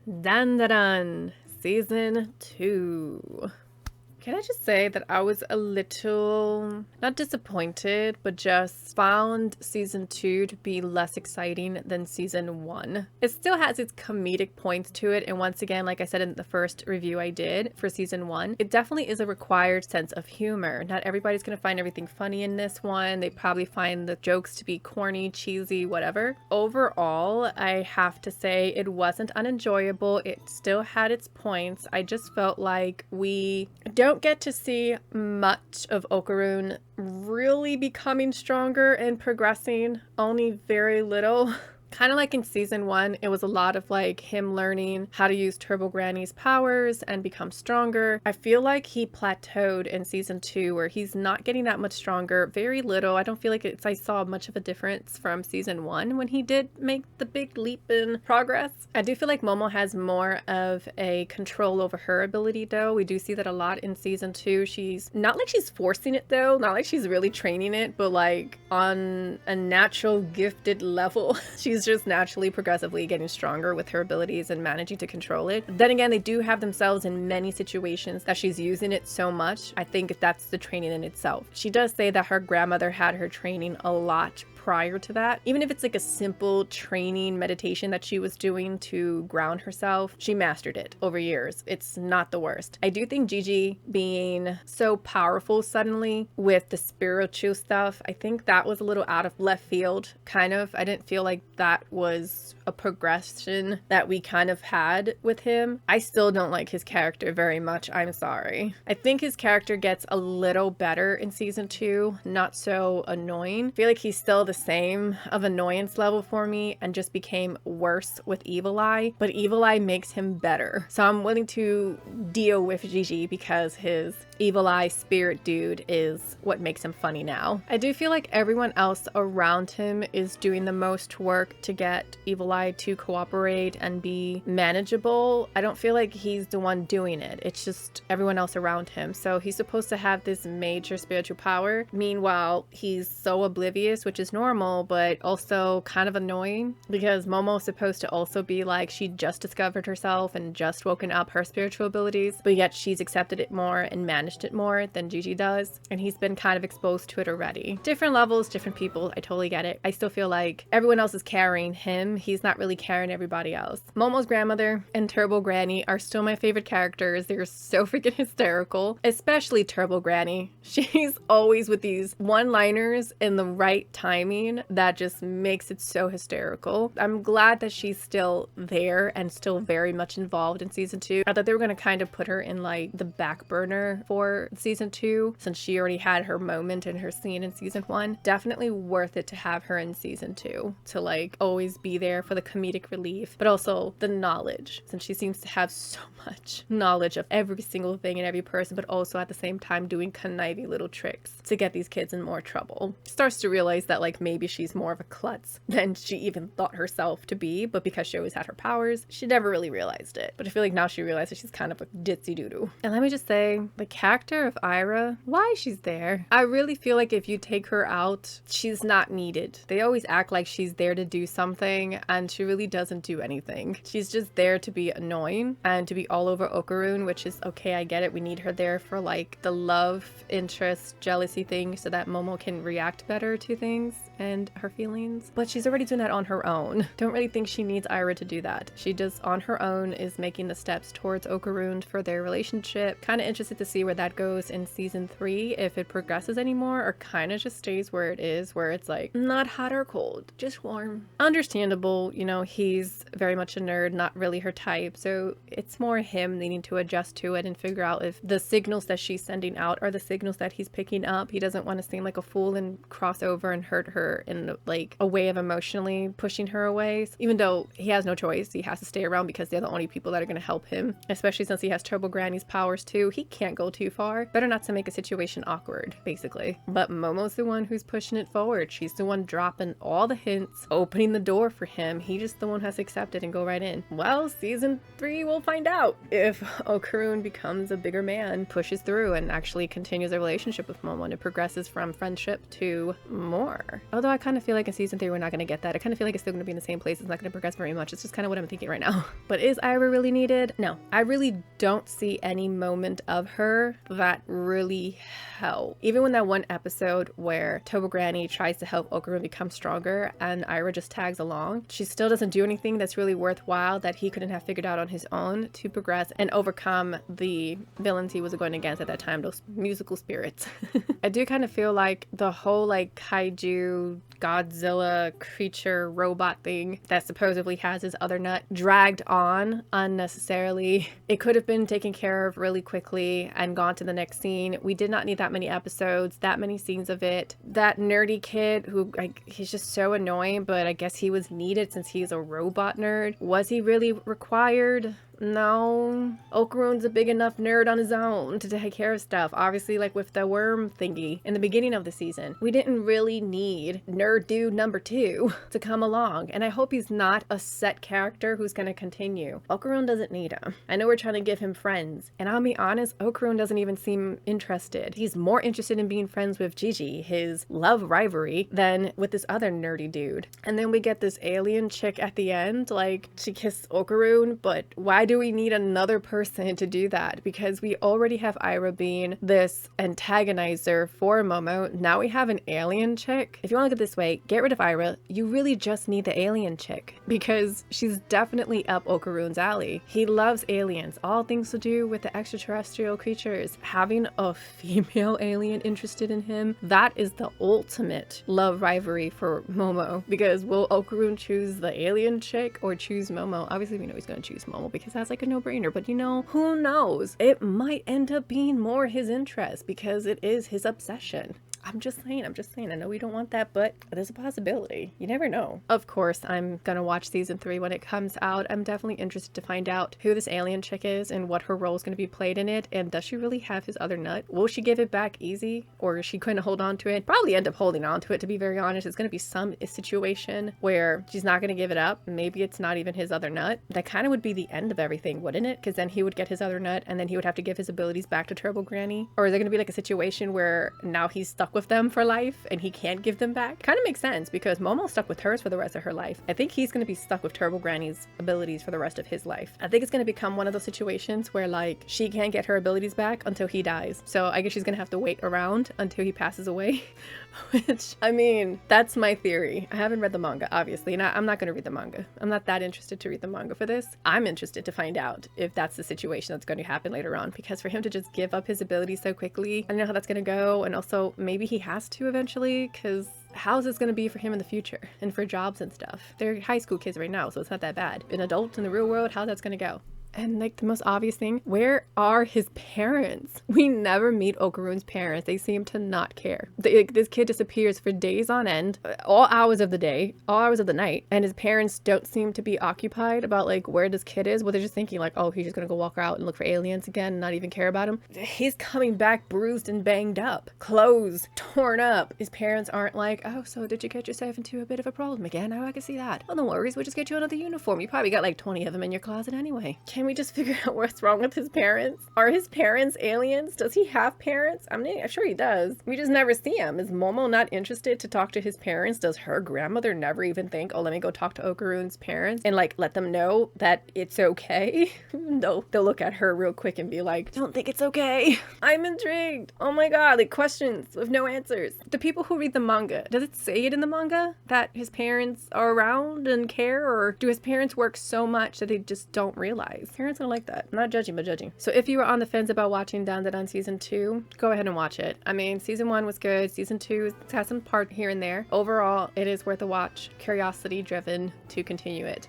Dun dun dun. Season 2. Can I just say that I was a little, not disappointed, but just found season 2 to be less exciting than season 1. It still has its comedic points to it, and once again, like I said in the first review I did for season 1, it definitely is a required sense of humor. Not everybody's gonna find everything funny in this one. They probably find the jokes to be corny, cheesy, whatever. Overall, I have to say it wasn't unenjoyable. It still had its points. I just felt like we don't get to see much of Okarun really becoming stronger and progressing, only very little. Kind of like in season 1, it was a lot of like him learning how to use Turbo Granny's powers and become stronger. I feel like he plateaued in season 2 where he's not getting that much stronger, very little. I don't feel like I saw much of a difference from season 1 when he did make the big leap in progress. I do feel like Momo has more of a control over her ability though. We do see that a lot in season 2. She's not like she's forcing it though, not like she's really training it, but like on a natural gifted level. She's just naturally progressively getting stronger with her abilities and managing to control it. Then again, they do have themselves in many situations that she's using it so much. I think that's the training in itself. She does say that her grandmother had her training a lot prior to that. Even if it's like a simple training meditation that she was doing to ground herself, she mastered it over years. It's not the worst. I do think Gigi being so powerful suddenly with the spiritual stuff, I think that was a little out of left field, kind of. I didn't feel like that was a progression that we kind of had with him. I still don't like his character very much. I'm sorry. I think his character gets a little better in season 2, not so annoying. I feel like he's still the same of annoyance level for me and just became worse with Evil Eye, but Evil Eye makes him better. So I'm willing to deal with Gigi because his Evil Eye spirit dude is what makes him funny now. I do feel like everyone else around him is doing the most work to get Evil Eye to cooperate and be manageable. I don't feel like he's the one doing it. It's just everyone else around him. So he's supposed to have this major spiritual power. Meanwhile, he's so oblivious, which is normal, but also kind of annoying because Momo's supposed to also be like she just discovered herself and just woken up her spiritual abilities, but yet she's accepted it more and managed it more than Gigi does, and he's been kind of exposed to it already. Different levels, different people. I totally get it. I still feel like everyone else is carrying him. He's not really carrying everybody else. Momo's grandmother and Turbo Granny are still my favorite characters. They're so freaking hysterical, especially Turbo Granny. She's always with these one-liners in the right timing that just makes it so hysterical. I'm glad that she's still there and still very much involved in season 2. I thought they were going to kind of put her in like the back burner for season 2 since she already had her moment and her scene in season 1. Definitely worth it to have her in season 2 to like always be there for the comedic relief, but also the knowledge, since she seems to have so much knowledge of every single thing and every person, but also at the same time doing conniving little tricks to get these kids in more trouble. Starts to realize that like maybe she's more of a klutz than she even thought herself to be, but because she always had her powers, she never really realized it. But I feel like now she realizes she's kind of a ditzy doo-doo. And let me just say, the character of Ira, why she's there? I really feel like if you take her out, she's not needed. They always act like she's there to do something, and she really doesn't do anything. She's just there to be annoying and to be all over Okarun, which is okay, I get it. We need her there for like the love, interest, jealousy thing so that Momo can react better to things and her feelings. But she's already doing that on her own. Don't really think she needs Ira to do that. She just on her own is making the steps towards Okarun for their relationship. Kind of interested to see where that goes in season 3, if it progresses anymore or kind of just stays where it is, where it's like not hot or cold, just warm. Understandable, you know, he's very much a nerd, not really her type, so it's more him needing to adjust to it and figure out if the signals that she's sending out are the signals that he's picking up. He doesn't want to seem like a fool and cross over and hurt her in like a way of emotionally pushing her away, even though he has no choice. He has to stay around because they're the only people that are going to help him, especially since he has Turbo Granny's powers too. He can't go too far. Better not to make a situation awkward, basically. But Momo's the one who's pushing it forward. She's the one dropping all the hints, opening the door for him. He just the one has to accept it and go right in. Well, season 3 we'll find out if Okarun becomes a bigger man, pushes through, and actually continues a relationship with Momo, and it progresses from friendship to more. Although I kind of feel like in season 3 we're not going to get that. I kind of feel like it's still going to be in the same place. It's not going to progress very much. It's just kind of what I'm thinking right now. But is Ira really needed? No, I really don't see any moment of her that really help. Even when that one episode where Tobogranny tries to help Okarun become stronger and Ira just tags along, she still doesn't do anything that's really worthwhile that he couldn't have figured out on his own to progress and overcome the villains he was going against at that time, those musical spirits. I do kind of feel like the whole like kaiju Godzilla creature robot thing that supposedly has his other nut dragged on unnecessarily. It could have been taken care of really quickly and gone to the next scene. We did not need that many episodes, that many scenes of it. That nerdy kid who, like, he's just so annoying, but I guess he was needed since he's a robot nerd. Was he really required? No. Okarun's a big enough nerd on his own to take care of stuff. Obviously, like with the worm thingy in the beginning of the season, we didn't really need nerd dude number 2 to come along. And I hope he's not a set character who's going to continue. Okarun doesn't need him. I know we're trying to give him friends. And I'll be honest, Okarun doesn't even seem interested. He's more interested in being friends with Gigi, his love rivalry, than with this other nerdy dude. And then we get this alien chick at the end. Like, she kissed Okarun, but why do we need another person to do that? Because we already have Ira being this antagonizer for Momo. Now we have an alien chick. If you want to look at it this way, get rid of Ira. You really just need the alien chick because she's definitely up Okarun's alley. He loves aliens, all things to do with the extraterrestrial creatures. Having a female alien interested in him, that is the ultimate love rivalry for Momo. Because will Okarun choose the alien chick or choose Momo? Obviously we know he's going to choose Momo because that's like a no-brainer, but you know, who knows? It might end up being more his interest because it is his obsession. I'm just saying. I know we don't want that, but there's a possibility. You never know. Of course, I'm gonna watch season 3 when it comes out. I'm definitely interested to find out who this alien chick is and what her role is gonna be played in it. And does she really have his other nut? Will she give it back easy? Or is she gonna hold on to it? Probably end up holding on to it, to be very honest. It's gonna be some situation where she's not gonna give it up. Maybe it's not even his other nut. That kind of would be the end of everything, wouldn't it? Because then he would get his other nut and then he would have to give his abilities back to Turbo Granny. Or is there gonna be like a situation where now he's stuck with them for life and he can't give them back? Kind of makes sense because Momo's stuck with hers for the rest of her life. I think he's going to be stuck with Turbo Granny's abilities for the rest of his life. I think it's going to become one of those situations where like she can't get her abilities back until he dies. So I guess she's going to have to wait around until he passes away. Which, I mean, that's my theory. I haven't read the manga, obviously, and I'm not going to read the manga. I'm not that interested to read the manga for this. I'm interested to find out if that's the situation that's going to happen later on, because for him to just give up his abilities so quickly, I don't know how that's going to go, and also maybe he has to eventually, because how's this going to be for him in the future and for jobs and stuff? They're high school kids right now, so it's not that bad. An adult in the real world, how that's going to go? And like the most obvious thing, where are his parents? We never meet Okarun's parents. They seem to not care. This kid disappears for days on end, all hours of the day, all hours of the night, and his parents don't seem to be occupied about like where this kid is. Well, they're just thinking like, oh, he's just gonna go walk out and look for aliens again and not even care about him. He's coming back bruised and banged up, clothes torn up. His parents aren't like, oh, so did you get yourself into a bit of a problem again? Oh, I can see that. Oh, no worries, we'll just get you another uniform. You probably got like 20 of them in your closet anyway. Can we just figure out what's wrong with his parents? Are his parents aliens? Does he have parents? I'm sure he does. We just never see him. Is Momo not interested to talk to his parents? Does her grandmother never even think, oh, let me go talk to Okarun's parents and like let them know that it's okay? No, they'll look at her real quick and be like, don't think it's okay. I'm intrigued. Oh my god, like questions with no answers. The people who read the manga, does it say it in the manga that his parents are around and care, or do his parents work so much that they just don't realize? Parents are like that. I'm not judging, but judging. So if you were on the fence about watching Dandadan season 2, go ahead and watch it. I mean, season 1 was good. Season 2 has some part here and there. Overall, it is worth a watch. Curiosity driven to continue it.